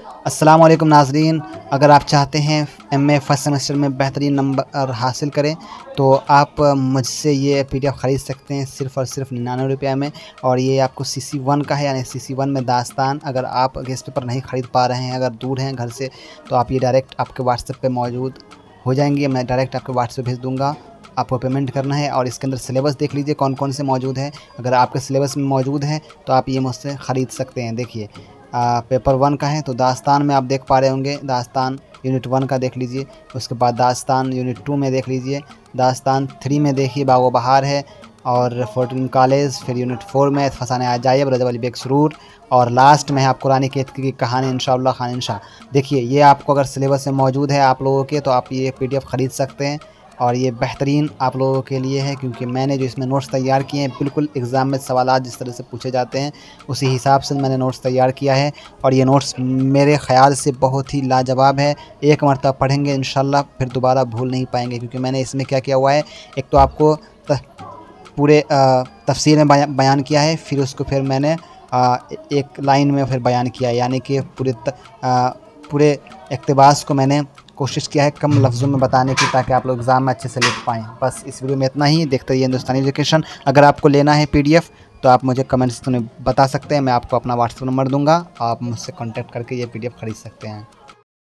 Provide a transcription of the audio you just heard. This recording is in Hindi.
अस्सलाम वालेकुम नाज़रीन, अगर आप चाहते हैं एमए फर्स्ट सेमेस्टर में बेहतरीन नंबर हासिल करें तो आप मुझसे ये पीडीएफ ख़रीद सकते हैं सिर्फ़ और सिर्फ 99 रुपये में। और ये आपको सीसी 1 का है, यानी सीसी 1 में दास्तान। अगर आप गेस्ट पेपर नहीं ख़रीद पा रहे हैं, अगर दूर हैं घर से, तो आप ये डायरेक्ट आपके व्हाट्सएप पे मौजूद हो जाएंगे। मैं डायरेक्ट आपके व्हाट्सएप भेज दूँगा, आपको पेमेंट करना है। और इसके अंदर सिलेबस देख लीजिए कौन कौन से मौजूद है। अगर आपके सिलेबस में मौजूद है तो आप ये मुझसे ख़रीद सकते हैं। देखिए पेपर 1 का है तो दास्तान में आप देख पा रहे होंगे, दास्तान यूनिट 1 का देख लीजिए। उसके बाद दास्तान यूनिट 2 में देख लीजिए। दास्तान 3 में देखिए बागो बहार है, और 14 कॉलेज। फिर यूनिट 4 में फसाने अजायब रजब अली बेग सुरूर, और लास्ट में है आप कुरान की कहानी इंशाअल्लाह खान इंशा। देखिए ये आपको अगर सिलेबस में मौजूद है आप लोगों के, तो आप ये पीडीएफ ख़रीद सकते हैं। और ये बेहतरीन आप लोगों के लिए है, क्योंकि मैंने जो इसमें नोट्स तैयार किए हैं बिल्कुल एग्ज़ाम में सवालात जिस तरह से पूछे जाते हैं उसी हिसाब से मैंने नोट्स तैयार किया है। और ये नोट्स मेरे ख़्याल से बहुत ही लाजवाब है। एक मरतबा पढ़ेंगे इंशाअल्लाह फिर दोबारा भूल नहीं पाएंगे, क्योंकि मैंने इसमें क्या किया हुआ है, एक तो आपको पूरे तफसीर में बयान किया है, फिर उसको फिर मैंने एक लाइन में फिर बयान किया है, यानी कि पूरे इक़्तिबास को मैंने कोशिश किया है कम लफ्ज़ों में बताने की, ताकि आप लोग एग्ज़ाम में अच्छे से लिख पाएँ। बस इस वीडियो में इतना ही। देखते रहिए हिंदुस्तानी एजुकेशन। अगर आपको लेना है पीडीएफ तो आप मुझे कमेंट्स में बता सकते हैं, मैं आपको अपना व्हाट्सएप नंबर दूँगा, आप मुझसे कॉन्टैक्ट करके ये पीडीएफ ख़रीद सकते हैं।